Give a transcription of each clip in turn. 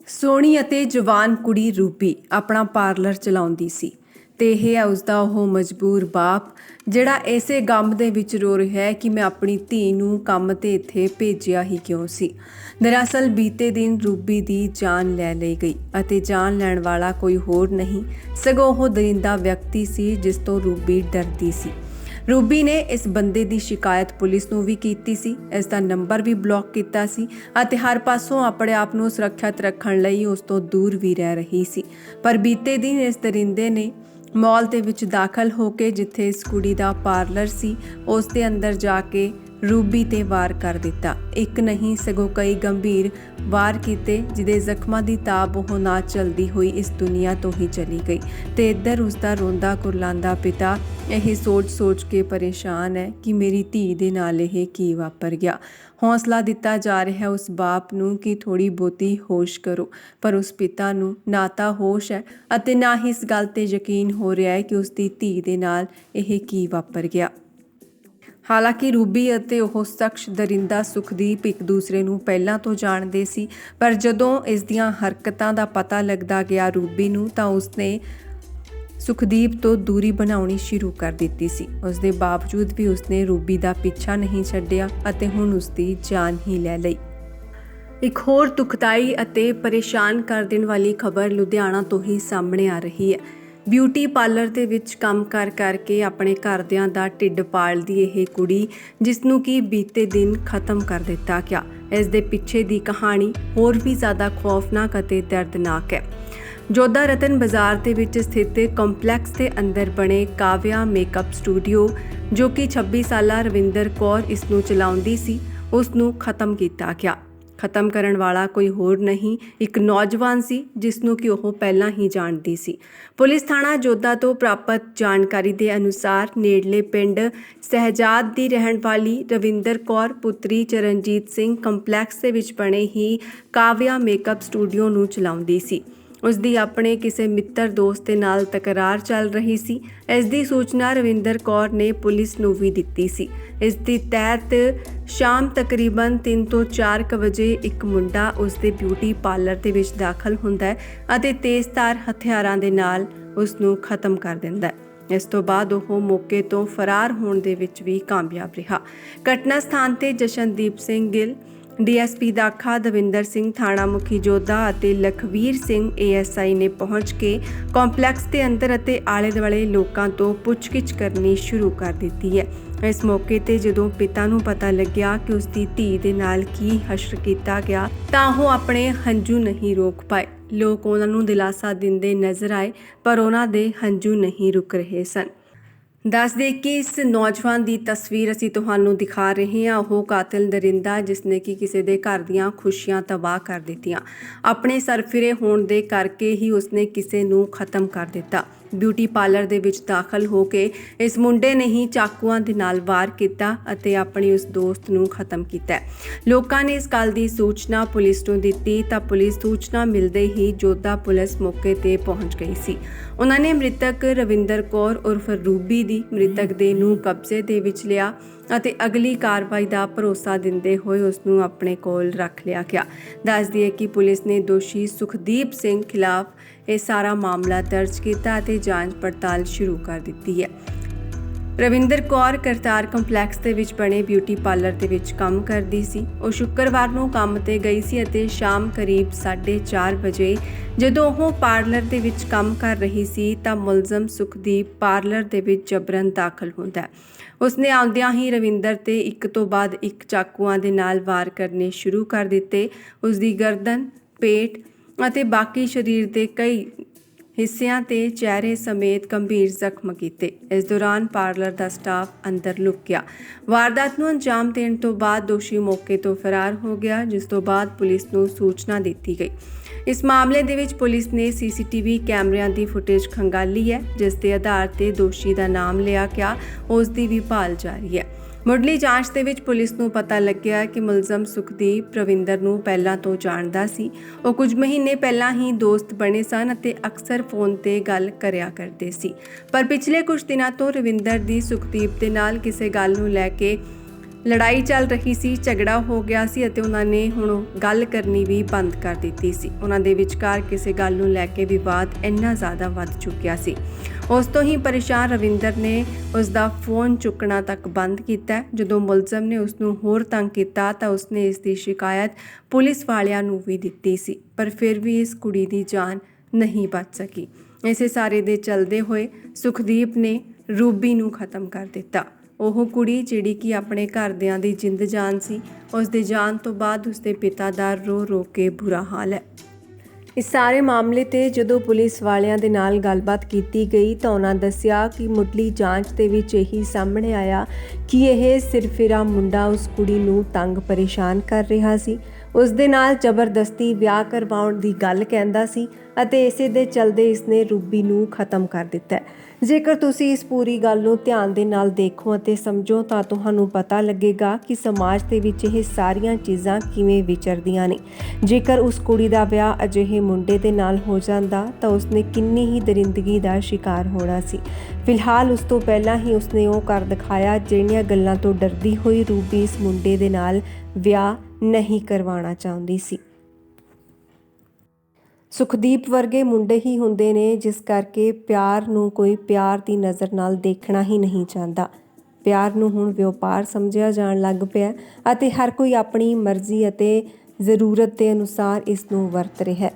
ਸੋਹਣੀ ਅਤੇ ਜਵਾਨ ਕੁੜੀ ਰੂਬੀ ਆਪਣਾ ਪਾਰਲਰ ਚਲਾਉਂਦੀ ਸੀ ਤੇ ਇਹ ਹੈ ਉਸਦਾ ਉਹ ਮਜਬੂਰ ਬਾਪ ਜਿਹੜਾ ਇਸੇ ਗਮ ਦੇ ਵਿੱਚ ਰੋ ਰਿਹਾ ਹੈ ਕਿ ਮੈਂ ਆਪਣੀ ਧੀ ਨੂੰ ਕੰਮ ਤੇ ਇੱਥੇ ਭੇਜਿਆ ਹੀ ਕਿਉਂ ਸੀ। ਦਰਅਸਲ ਬੀਤੇ ਦਿਨ ਰੂਬੀ ਦੀ ਜਾਨ ਲੈ ਲਈ ਗਈ ਅਤੇ ਜਾਨ ਲੈਣ ਵਾਲਾ ਕੋਈ ਹੋਰ ਨਹੀਂ ਸਗੋਂ ਉਹ ਦਰਿੰਦਾ ਵਿਅਕਤੀ ਸੀ ਜਿਸ ਤੋਂ ਰੂਬੀ ਡਰਦੀ ਸੀ। ਰੂਬੀ ਨੇ ਇਸ ਬੰਦੇ ਦੀ ਸ਼ਿਕਾਇਤ ਪੁਲਿਸ ਨੂੰ ਵੀ ਕੀਤੀ ਸੀ, ਇਸ ਦਾ ਨੰਬਰ ਵੀ ਬਲੌਕ ਕੀਤਾ ਸੀ ਅਤੇ ਹਰ ਪਾਸੋਂ ਆਪਣੇ ਆਪ ਨੂੰ ਸੁਰੱਖਿਅਤ ਰੱਖਣ ਲਈ ਉਸ ਤੋਂ ਦੂਰ ਵੀ ਰਹਿ ਰਹੀ ਸੀ। ਪਰ ਬੀਤੇ ਦਿਨ ਇਸ ਦਰਿੰਦੇ ਨੇ ਮਾਲ ਦੇ ਵਿੱਚ ਦਾਖਲ ਹੋ ਕੇ ਜਿੱਥੇ ਇਸ ਕੁੜੀ ਦਾ ਪਾਰਲਰ ਸੀ ਉਸ ਦੇ ਅੰਦਰ ਜਾ ਕੇ ਰੂਬੀ ਤੇ ਵਾਰ ਕਰ ਦਿੱਤਾ। ਇੱਕ ਨਹੀਂ ਸਗੋਂ ਕਈ ਗੰਭੀਰ ਵਾਰ ਕੀਤੇ ਜਿਹਦੇ ਜ਼ਖਮਾਂ ਦੀ ਤਾਬ ਉਹ ਨਾ ਚਲਦੀ ਹੋਈ ਇਸ ਦੁਨੀਆ ਤੋਂ ਹੀ ਚਲੀ ਗਈ ਤੇ ਇੱਧਰ ਉਸਦਾ ਰੋਂਦਾ ਕੁਰਲਾਉਂਦਾ ਪਿਤਾ ਇਹ ਸੋਚ ਕੇ ਪਰੇਸ਼ਾਨ ਹੈ ਕਿ ਮੇਰੀ ਧੀ ਦੇ ਨਾਲ ਇਹ ਕੀ ਵਾਪਰ ਗਿਆ। ਹੌਸਲਾ ਦਿੱਤਾ ਜਾ ਰਿਹਾ ਹੈ ਉਸ ਬਾਪ ਨੂੰ ਕਿ ਥੋੜੀ ਬਹੁਤੀ ਹੋਸ਼ ਕਰੋ, ਪਰ ਉਸ ਪਿਤਾ ਨੂੰ ਨਾ ਤਾਂ ਹੋਸ਼ ਹੈ ਅਤੇ ਨਾ ਹੀ ਇਸ ਗੱਲ ਤੇ ਯਕੀਨ ਹੋ ਰਿਹਾ ਹੈ ਕਿ ਉਸ ਦੀ ਧੀ ਦੇ ਨਾਲ ਇਹ ਕੀ ਵਾਪਰ ਗਿਆ। ਹਾਲਾਂਕਿ ਰੂਬੀ ਅਤੇ ਉਹ ਸ਼ਖਸ ਦਰਿੰਦਾ ਸੁਖਦੀਪ ਇੱਕ ਦੂਸਰੇ ਨੂੰ ਪਹਿਲਾਂ ਤੋਂ ਜਾਣਦੇ ਸੀ, ਪਰ ਜਦੋਂ ਇਸ ਦੀਆਂ ਹਰਕਤਾਂ ਦਾ ਪਤਾ ਲੱਗਦਾ ਗਿਆ ਰੂਬੀ ਨੂੰ ਤਾਂ ਉਸਨੇ ਸੁਖਦੀਪ ਤੋਂ ਦੂਰੀ ਬਣਾਉਣੀ ਸ਼ੁਰੂ ਕਰ ਦਿੱਤੀ ਸੀ। ਉਸ ਦੇ ਬਾਵਜੂਦ ਵੀ ਉਸਨੇ ਰੂਬੀ ਦਾ ਪਿੱਛਾ ਨਹੀਂ ਛੱਡਿਆ ਅਤੇ ਹੁਣ ਉਸਦੀ ਜਾਨ ਹੀ ਲੈ ਲਈ। ਇੱਕ ਹੋਰ ਦੁਖਦਾਈ ਅਤੇ ਪਰੇਸ਼ਾਨ ਕਰ ਦੇਣ ਵਾਲੀ ਖਬਰ ਲੁਧਿਆਣਾ ਤੋਂ ਹੀ ਸਾਹਮਣੇ ਆ ਰਹੀ ਹੈ। ਬਿਊਟੀ ਪਾਰਲਰ ਦੇ ਵਿੱਚ ਕੰਮ ਕਰਕੇ ਆਪਣੇ ਘਰਦਿਆਂ ਦਾ ਢਿੱਡ ਪਾਲਦੀ ਇਹ ਕੁੜੀ ਜਿਸ ਨੂੰ ਕਿ ਬੀਤੇ ਦਿਨ ਖਤਮ ਕਰ ਦਿੱਤਾ ਗਿਆ। ਇਸ ਦੇ ਪਿੱਛੇ ਦੀ ਕਹਾਣੀ ਹੋਰ ਵੀ ਜ਼ਿਆਦਾ ਖੌਫਨਾਕ ਅਤੇ ਦਰਦਨਾਕ ਹੈ। ਜੋਧਾ ਰਤਨ ਬਾਜ਼ਾਰ ਦੇ ਵਿੱਚ ਸਥਿਤ ਕੰਪਲੈਕਸ ਦੇ ਅੰਦਰ ਬਣੇ ਕਾਵਿਆ ਮੇਕਅਪ ਸਟੂਡੀਓ ਜੋ ਕਿ 26 ਸਾਲਾ ਰਵਿੰਦਰ ਕੌਰ ਇਸ ਨੂੰ ਚਲਾਉਂਦੀ ਸੀ ਉਸ ਨੂੰ ਖਤਮ ਕੀਤਾ ਗਿਆ। ਖਤਮ ਕਰਨ ਵਾਲਾ ਕੋਈ ਹੋਰ ਨਹੀਂ ਇੱਕ ਨੌਜਵਾਨ ਸੀ ਜਿਸ ਨੂੰ ਕਿ ਉਹ ਪਹਿਲਾਂ ਹੀ ਜਾਣਦੀ ਸੀ। ਪੁਲਿਸ ਥਾਣਾ ਜੋਧਾ ਤੋਂ ਪ੍ਰਾਪਤ ਜਾਣਕਾਰੀ ਦੇ ਅਨੁਸਾਰ ਨੇੜਲੇ ਪਿੰਡ ਸਹਿਜਾਦ ਦੀ ਰਹਿਣ ਵਾਲੀ ਰਵਿੰਦਰ ਕੌਰ ਪੁੱਤਰੀ ਚਰਨਜੀਤ ਸਿੰਘ ਕੰਪਲੈਕਸ ਦੇ ਵਿੱਚ ਬਣੇ ਹੀ ਕਾਵਿਆ ਮੇਕਅਪ ਸਟੂਡੀਓ ਨੂੰ ਚਲਾਉਂਦੀ ਸੀ। ਉਸ ਦੀ ਆਪਣੇ ਕਿਸੇ ਮਿੱਤਰ ਦੋਸਤ ਦੇ ਨਾਲ ਤਕਰਾਰ ਚੱਲ ਰਹੀ ਸੀ। ਇਸ ਦੀ ਸੂਚਨਾ ਰਵਿੰਦਰ ਕੌਰ ਨੇ ਪੁਲਿਸ ਨੂੰ ਵੀ ਦਿੱਤੀ ਸੀ। ਇਸ ਦੀ ਤਹਿਤ ਸ਼ਾਮ ਤਕਰੀਬਨ 3 ਤੋਂ 4 ਵਜੇ ਇੱਕ ਮੁੰਡਾ ਉਸ ਦੇ ਬਿਊਟੀ ਪਾਰਲਰ ਦੇ ਵਿੱਚ ਦਾਖਲ ਹੁੰਦਾ ਹੈ ਅਤੇ ਤੇਜ਼ਧਾਰ ਹਥਿਆਰਾਂ ਦੇ ਨਾਲ ਉਸ ਨੂੰ ਖਤਮ ਕਰ ਦਿੰਦਾ ਹੈ। ਇਸ ਤੋਂ ਬਾਅਦ ਉਹ ਮੌਕੇ ਤੋਂ ਫਰਾਰ ਹੋਣ ਦੇ ਵਿੱਚ ਵੀ ਕਾਮਯਾਬ ਰਿਹਾ। ਘਟਨਾ ਸਥਾਨ ਤੇ ਜਸ਼ਨਦੀਪ ਸਿੰਘ ਗਿੱਲ, ਡੀਐਸਪੀ ਦਾਖਾ ਦਵਿੰਦਰ ਸਿੰਘ, ਥਾਣਾ ਮੁਖੀ ਜੋਧਾ ਅਤੇ ਲਖਵੀਰ ਸਿੰਘ ਏਐਸਆਈ ਨੇ ਪਹੁੰਚ ਕੇ ਕੰਪਲੈਕਸ ਦੇ ਅੰਦਰ ਅਤੇ ਆਲੇ ਦੁਆਲੇ ਲੋਕਾਂ ਤੋਂ ਪੁੱਛਗਿੱਛ ਕਰਨੀ ਸ਼ੁਰੂ ਕਰ ਦਿੱਤੀ ਹੈ। ਇਸ ਮੌਕੇ ਤੇ ਜਦੋਂ ਪਿਤਾ ਨੂੰ ਪਤਾ ਲੱਗਿਆ ਕਿ ਉਸ ਦੀ ਧੀ ਦੇ ਨਾਲ ਕੀ ਹਸ਼ਰ ਕੀਤਾ ਗਿਆ ਤਾਂ ਉਹ ਆਪਣੇ ਹੰਝੂ ਨਹੀਂ ਰੋਕ ਪਾਏ। ਲੋਕ ਉਹਨਾਂ ਨੂੰ ਦਿਲਾਸਾ ਦਿੰਦੇ ਨਜ਼ਰ ਆਏ ਪਰ ਉਹਨਾਂ ਦੇ ਹੰਝੂ ਨਹੀਂ ਰੁਕ ਰਹੇ ਸਨ। ਦੱਸ ਦੇ ਕਿ ਇਸ ਨੌਜਵਾਨ ਦੀ ਤਸਵੀਰ ਅਸੀਂ ਤੁਹਾਨੂੰ ਦਿਖਾ ਰਹੇ ਹਾਂ। ਉਹ ਕਾਤਿਲ ਦਰਿੰਦਾ ਜਿਸ ਨੇ ਕਿ ਕਿਸੇ ਦੇ ਘਰ ਦੀਆਂ ਖੁਸ਼ੀਆਂ ਤਬਾਹ ਕਰ ਦਿੱਤੀਆਂ। ਆਪਣੇ ਸਰਫਿਰੇ ਹੋਣ ਦੇ ਕਰਕੇ ਹੀ ਉਸਨੇ ਕਿਸੇ ਨੂੰ ਖਤਮ ਕਰ ਦਿੱਤਾ। ਬਿਊਟੀ ਪਾਰਲਰ ਦੇ ਵਿੱਚ ਦਾਖਲ ਹੋ ਕੇ ਇਸ ਮੁੰਡੇ ਨੇ ਹੀ ਚਾਕੂਆਂ ਦੇ ਨਾਲ ਵਾਰ ਕੀਤਾ ਅਤੇ ਆਪਣੀ ਉਸ ਦੋਸਤ ਨੂੰ ਖਤਮ ਕੀਤਾ। ਲੋਕਾਂ ਨੇ ਇਸ ਗੱਲ ਦੀ ਸੂਚਨਾ ਪੁਲਿਸ ਨੂੰ ਦਿੱਤੀ ਤਾਂ ਪੁਲਿਸ ਸੂਚਨਾ ਮਿਲਦੇ ਹੀ ਜੋਧਾ ਪੁਲਿਸ ਮੌਕੇ ਤੇ ਪਹੁੰਚ ਗਈ ਸੀ। ਉਹਨਾਂ ਨੇ ਮ੍ਰਿਤਕ ਰਵਿੰਦਰ ਕੌਰ ਉਰਫ ਰੂਬੀ ਦੀ ਮ੍ਰਿਤਕ ਦੇਹ ਨੂੰ ਕਬਜ਼ੇ ਦੇ ਵਿੱਚ ਲਿਆ ਅਤੇ ਅਗਲੀ ਕਾਰਵਾਈ ਦਾ ਭਰੋਸਾ ਦਿੰਦੇ ਹੋਏ ਉਸ ਨੂੰ ਆਪਣੇ ਕੋਲ ਰੱਖ ਲਿਆ ਗਿਆ। ਦੱਸ ਦਈਏ ਕਿ ਪੁਲਿਸ ਨੇ ਦੋਸ਼ੀ ਸੁਖਦੀਪ ਸਿੰਘ ਖਿਲਾਫ ਇਹ ਸਾਰਾ ਮਾਮਲਾ ਦਰਜ ਕੀਤਾ ਅਤੇ ਜਾਂਚ ਪੜਤਾਲ ਸ਼ੁਰੂ ਕਰ ਦਿੱਤੀ ਹੈ। ਰਵਿੰਦਰ ਕੌਰ ਕਰਤਾਰ ਕੰਪਲੈਕਸ ਦੇ ਵਿੱਚ ਬਣੇ ਬਿਊਟੀ ਪਾਰਲਰ ਦੇ ਵਿੱਚ ਕੰਮ ਕਰਦੀ ਸੀ। ਉਹ ਸ਼ੁੱਕਰਵਾਰ ਨੂੰ ਕੰਮ ਤੇ ਗਈ ਸੀ ਅਤੇ ਸ਼ਾਮ ਕਰੀਬ 4:30 ਵਜੇ ਜਦੋਂ ਉਹ ਪਾਰਲਰ ਦੇ ਵਿੱਚ ਕੰਮ ਕਰ ਰਹੀ ਸੀ ਤਾਂ ਮੁਲਜ਼ਮ ਸੁਖਦੀਪ ਪਾਰਲਰ ਦੇ ਵਿੱਚ ਜਬਰਨ ਦਾਖਲ ਹੁੰਦਾ ਹੈ। ਉਸਨੇ ਆਉਂਦਿਆਂ ਹੀ ਰਵਿੰਦਰ ਤੇ ਇੱਕ ਤੋਂ ਬਾਅਦ ਇੱਕ ਚਾਕੂਆਂ ਦੇ ਨਾਲ ਵਾਰ ਕਰਨੇ ਸ਼ੁਰੂ ਕਰ ਦਿੱਤੇ। ਉਸ ਦੀ ਗਰਦਨ, ਪੇਟ ਅਤੇ ਬਾਕੀ ਸਰੀਰ ਦੇ ਕਈ ਹਿੱਸਿਆਂ ਤੇ ਚਿਹਰੇ ਸਮੇਤ ਗੰਭੀਰ ਜ਼ਖਮ ਕੀਤੇ। ਇਸ ਦੌਰਾਨ ਪਾਰਲਰ ਦਾ ਸਟਾਫ ਅੰਦਰ ਲੁਕ ਗਿਆ। ਵਾਰਦਾਤ ਨੂੰ ਅੰਜਾਮ ਦੇਣ ਤੋਂ ਬਾਅਦ ਦੋਸ਼ੀ ਮੌਕੇ ਤੋਂ ਫਰਾਰ ਹੋ ਗਿਆ ਜਿਸ ਤੋਂ ਬਾਅਦ ਪੁਲਿਸ ਨੂੰ ਸੂਚਨਾ ਦਿੱਤੀ ਗਈ। ਇਸ ਮਾਮਲੇ ਦੇ ਵਿੱਚ ਪੁਲਿਸ ਨੇ ਸੀਸੀਟੀਵੀ ਕੈਮਰਿਆਂ ਦੀ ਫੁਟੇਜ ਖੰਗਾਲੀ ਹੈ ਜਿਸ ਦੇ ਆਧਾਰ ਤੇ ਦੋਸ਼ੀ ਦਾ ਨਾਮ ਲਿਆ ਗਿਆ। ਉਸ ਦੀ ਵੀ ਭਾਲ ਜਾਰੀ ਹੈ। ਮੁੱਢਲੀ ਜਾਂਚ ਦੇ ਵਿੱਚ ਪੁਲਿਸ ਨੂੰ ਪਤਾ ਲੱਗਿਆ ਕਿ ਮੁਲਜ਼ਮ ਸੁਖਦੀਪ ਰਵਿੰਦਰ ਨੂੰ ਪਹਿਲਾਂ ਤੋਂ ਜਾਣਦਾ ਸੀ। ਉਹ ਕੁਝ ਮਹੀਨੇ ਪਹਿਲਾਂ ਹੀ ਦੋਸਤ ਬਣੇ ਸਨ ਅਤੇ ਅਕਸਰ ਫੋਨ ਤੇ ਗੱਲ ਕਰਿਆ ਕਰਦੇ ਸੀ। ਪਰ ਪਿਛਲੇ ਕੁਝ ਦਿਨਾਂ ਤੋਂ ਰਵਿੰਦਰ ਦੀ ਸੁਖਦੀਪ ਦੇ ਨਾਲ ਕਿਸੇ ਗੱਲ ਨੂੰ ਲੈ ਕੇ ਲੜਾਈ ਚੱਲ ਰਹੀ ਸੀ, ਝਗੜਾ ਹੋ ਗਿਆ ਸੀ ਅਤੇ ਉਹਨਾਂ ਨੇ ਹੁਣ ਗੱਲ ਕਰਨੀ ਵੀ ਬੰਦ ਕਰ ਦਿੱਤੀ ਸੀ। ਉਹਨਾਂ ਦੇ ਵਿਚਕਾਰ ਕਿਸੇ ਗੱਲ ਨੂੰ ਲੈ ਕੇ ਵਿਵਾਦ ਇੰਨਾ ਜ਼ਿਆਦਾ ਵੱਧ ਚੁੱਕਿਆ ਸੀ। ਉਸ ਤੋਂ ਹੀ ਪਰੇਸ਼ਾਨ ਰਵਿੰਦਰ ਨੇ ਉਸ ਦਾ ਫੋਨ ਚੁੱਕਣਾ ਤੱਕ ਬੰਦ ਕੀਤਾ। ਜਦੋਂ ਮੁਲਜ਼ਮ ਨੇ ਉਸ ਨੂੰ ਹੋਰ ਤੰਗ ਕੀਤਾ ਤਾਂ ਉਸਨੇ ਇਸ ਦੀ ਸ਼ਿਕਾਇਤ ਪੁਲਿਸ ਵਾਲਿਆਂ ਨੂੰ ਵੀ ਦਿੱਤੀ ਸੀ, ਪਰ ਫਿਰ ਵੀ ਇਸ ਕੁੜੀ ਦੀ ਜਾਨ ਨਹੀਂ ਬਚ ਸਕੀ। ਇਸੇ ਸਾਰੇ ਦੇ ਚੱਲਦੇ ਹੋਏ ਸੁਖਦੀਪ ਨੇ ਰੂਬੀ ਨੂੰ ਖਤਮ ਕਰ ਦਿੱਤਾ। ਉਹ ਕੁੜੀ ਜਿਹੜੀ ਕਿ ਆਪਣੇ ਘਰਦਿਆਂ ਦੀ ਜਿੰਦ ਜਾਨ ਸੀ, ਉਸ ਦੇ ਜਾਣ ਤੋਂ ਬਾਅਦ ਉਸਦੇ ਪਿਤਾ ਦਾ ਰੋ ਰੋ ਕੇ ਬੁਰਾ ਹਾਲ ਹੈ। ਇਸ ਸਾਰੇ ਮਾਮਲੇ ਤੇ ਜਦੋਂ ਪੁਲਿਸ ਵਾਲਿਆਂ ਦੇ ਨਾਲ ਗੱਲਬਾਤ ਕੀਤੀ ਗਈ ਤਾਂ ਉਹਨਾਂ ਦੱਸਿਆ ਕਿ ਮੁੱਢਲੀ ਜਾਂਚ ਦੇ ਵਿੱਚ ਇਹੀ ਸਾਹਮਣੇ ਆਇਆ ਕਿ ਇਹ ਸਿਰਫਿਰਾ ਮੁੰਡਾ ਉਸ ਕੁੜੀ ਨੂੰ ਤੰਗ ਪਰੇਸ਼ਾਨ ਕਰ ਰਿਹਾ ਸੀ, ਉਸ ਦੇ ਨਾਲ ਜ਼ਬਰਦਸਤੀ ਵਿਆਹ ਕਰਵਾਉਣ ਦੀ ਗੱਲ ਕਹਿੰਦਾ ਸੀ ਅਤੇ ਇਸੇ ਦੇ ਚਲਦੇ ਇਸਨੇ ਰੂਬੀ ਨੂੰ ਖਤਮ ਕਰ ਦਿੱਤਾ। ਜੇਕਰ ਤੁਸੀਂ ਇਸ ਪੂਰੀ ਗੱਲ ਨੂੰ ਧਿਆਨ ਦੇ ਨਾਲ ਦੇਖੋ ਅਤੇ ਸਮਝੋ ਤਾਂ ਤੁਹਾਨੂੰ ਪਤਾ ਲੱਗੇਗਾ ਕਿ ਸਮਾਜ ਦੇ ਵਿੱਚ ਇਹ ਸਾਰੀਆਂ ਚੀਜ਼ਾਂ ਕਿਵੇਂ ਵਿਚਰਦੀਆਂ ਨੇ। ਜੇਕਰ ਉਸ ਕੁੜੀ ਦਾ ਵਿਆਹ ਅਜਿਹੇ ਮੁੰਡੇ ਦੇ ਨਾਲ ਹੋ ਜਾਂਦਾ ਤਾਂ ਉਸਨੇ ਕਿੰਨੀ ਹੀ ਦਰਿੰਦਗੀ ਦਾ ਸ਼ਿਕਾਰ ਹੋਣਾ ਸੀ। ਫਿਲਹਾਲ ਉਸ ਤੋਂ ਪਹਿਲਾਂ ਹੀ ਉਸਨੇ ਉਹ ਕਰ ਦਿਖਾਇਆ ਜਿਹੜੀਆਂ ਗੱਲਾਂ ਤੋਂ ਡਰਦੀ ਹੋਈ ਰੂਬੀ ਇਸ ਮੁੰਡੇ ਦੇ ਨਾਲ ਵਿਆਹ ਨਹੀਂ ਕਰਵਾਉਣਾ ਚਾਹੁੰਦੀ ਸੀ। ਸੁਖਦੀਪ ਵਰਗੇ ਮੁੰਡੇ ਹੀ ਹੁੰਦੇ ਨੇ ਜਿਸ ਕਰਕੇ ਪਿਆਰ ਨੂੰ ਕੋਈ ਪਿਆਰ ਦੀ ਨਜ਼ਰ ਨਾਲ ਦੇਖਣਾ ਹੀ ਨਹੀਂ ਚਾਹੁੰਦਾ। ਪਿਆਰ ਨੂੰ ਹੁਣ ਵਪਾਰ ਸਮਝਿਆ ਜਾਣ ਲੱਗ ਪਿਆ ਅਤੇ ਹਰ ਕੋਈ ਆਪਣੀ ਮਰਜ਼ੀ ਅਤੇ ਜ਼ਰੂਰਤ ਦੇ ਅਨੁਸਾਰ ਇਸ ਨੂੰ ਵਰਤ ਰਿਹਾ ਹੈ।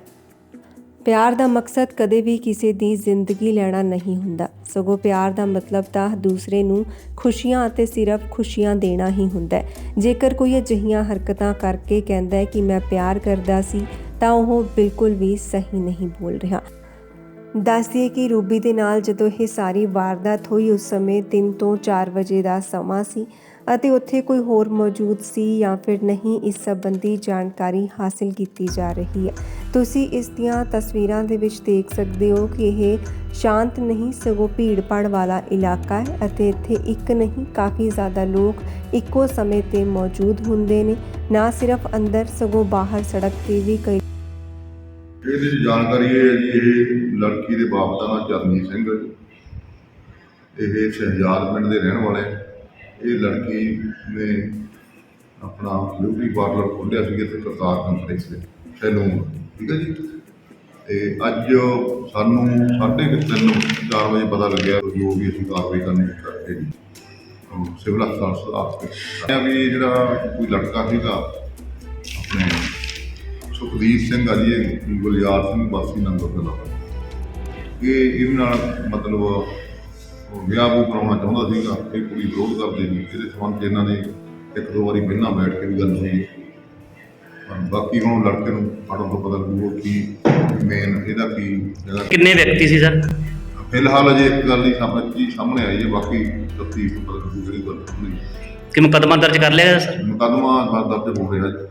ਪਿਆਰ ਦਾ ਮਕਸਦ ਕਦੇ ਵੀ ਕਿਸੇ ਦੀ ਜ਼ਿੰਦਗੀ ਲੈਣਾ ਨਹੀਂ ਹੁੰਦਾ, ਸਗੋਂ ਪਿਆਰ ਦਾ ਮਤਲਬ ਤਾਂ ਦੂਸਰੇ ਨੂੰ ਖੁਸ਼ੀਆਂ ਅਤੇ ਸਿਰਫ ਖੁਸ਼ੀਆਂ ਦੇਣਾ ਹੀ ਹੁੰਦਾ ਹੈ। ਜੇਕਰ ਕੋਈ ਅਜਿਹੀਆਂ ਹਰਕਤਾਂ ਕਰਕੇ ਕਹਿੰਦਾ ਹੈ ਕਿ ਮੈਂ ਪਿਆਰ ਕਰਦਾ ਸੀ ਤਾਂ ਉਹ ਬਿਲਕੁਲ ਵੀ ਸਹੀ ਨਹੀਂ ਬੋਲ ਰਿਹਾ। ਦੱਸ ਦਈਏ ਕਿ ਰੂਬੀ ਦੇ ਨਾਲ ਜਦੋਂ ਇਹ ਸਾਰੀ ਵਾਰਦਾਤ ਹੋਈ ਉਸ ਸਮੇਂ 3 ਤੋਂ 4 ਵਜੇ ਦਾ ਸਮਾਂ ਸੀ ਅਤੇ ਉੱਥੇ ਕੋਈ ਹੋਰ ਮੌਜੂਦ ਸੀ ਜਾਂ ਫਿਰ ਨਹੀਂ, ਇਸ ਸੰਬੰਧੀ ਜਾਣਕਾਰੀ ਹਾਸਿਲ ਕੀਤੀ ਜਾ ਰਹੀ ਹੈ। ਤੁਸੀਂ ਇਸ ਦੀਆਂ ਤਸਵੀਰਾਂ ਦੇ ਵਿੱਚ ਦੇਖ ਸਕਦੇ ਹੋ ਕਿ ਇਹ ਸ਼ਾਂਤ ਨਹੀਂ ਸਗੋਂ ਭੀੜ-ਭਾੜ ਵਾਲਾ ਇਲਾਕਾ ਹੈ ਅਤੇ ਇੱਥੇ ਇੱਕ ਨਹੀਂ ਕਾਫੀ ਜ਼ਿਆਦਾ ਲੋਕ ਇੱਕੋ ਸਮੇਂ ਤੇ ਮੌਜੂਦ ਹੁੰਦੇ ਨੇ। ਨਾ ਸਿਰਫ ਅੰਦਰ ਸਗੋਂ ਬਾਹਰ ਸੜਕ ਤੇ ਵੀ ਕਈ ਇਹਦੀ ਜਾਣਕਾਰੀ ਇਹ ਹੈ ਜੀ, ਇਹ ਲੜਕੀ ਦੇ ਬਾਪ ਦਾ ਨਾਮ ਚਰਨਜੀਤ ਸਿੰਘ ਹੈ। ਇਹ ਸ਼ਹਿਜਾਦ ਪਿੰਡ ਦੇ ਰਹਿਣ ਵਾਲੇ। ਇਹ ਲੜਕੀ ਨੇ ਆਪਣਾ ਬਿਊਟੀ ਪਾਰਲਰ ਖੋਲ੍ਹਿਆ ਸੀ ਇੱਥੇ ਕਰਤਾਰ ਕੰਪਲੈਕਸ ਦੇ ਸੈਲੂਨ, ਠੀਕ ਹੈ ਜੀ। ਤੇ ਅੱਜ ਸਾਨੂੰ 3:30-4 ਵਜੇ ਪਤਾ ਲੱਗਿਆ, ਜੋ ਵੀ ਅਸੀਂ ਕਾਰਵਾਈ ਕਰਨੀ ਕਰਕੇ ਜੀ ਸਿਵਲ ਹਸਪਤਾਲ ਸੁਧਾਰ ਵੀ ਜਿਹੜਾ ਕੋਈ ਲੜਕਾ ਸੀਗਾ ਆਪਣੇ ਸੁਖਦੀਪ ਸਿੰਘ ਆ ਜੀ, ਇਹ ਗੁਲਜ਼ਾਰ ਸਿੰਘ ਵਾਸੀ ਨੰਗਲ ਦਾ, ਇਹਦੇ ਨਾਲ ਮਤਲਬ ਵਿਆਹ ਵੂ ਕਰਾਉਣਾ ਚਾਹੁੰਦਾ ਸੀਗਾ। ਇਹ ਕੁੜੀ ਵਿਰੋਧ ਕਰਦੀ ਸੀ। ਇਹਦੇ ਸੰਬੰਧ 'ਚ ਇਹਨਾਂ ਨੇ 1-2 ਵਾਰੀ ਪਹਿਲਾਂ ਬੈਠ ਕੇ ਵੀ ਗੱਲ ਹੋਈ। ਬਾਕੀ ਹੁਣ ਲੜਕੇ ਨੂੰ ਪੜ੍ਹਨ ਤੋਂ ਪਤਾ ਲੱਗੂਗਾ ਕਿ ਮੇਨ ਇਹਦਾ ਕੀ ਜਗ੍ਹਾ। ਕਿੰਨੇ ਵਿਅਕਤੀ ਸੀ ਸਰ? ਫਿਲਹਾਲ ਅਜੇ ਇੱਕ ਗੱਲ ਹੀ ਸਾਹਮਣੇ ਆਈ ਹੈ, ਬਾਕੀ ਤਫਤੀਸ਼ ਤੋਂ ਪਤਾ ਲੱਗੂ ਜਿਹੜੀ ਗੱਲ ਹੋਈ। ਕਿ ਮੁਕੱਦਮਾ ਦਰਜ ਕਰ ਲਿਆ ਸਰ? ਮੁਕੱਦਮਾ ਦਰਜ ਹੋ ਰਿਹਾ ਜੀ।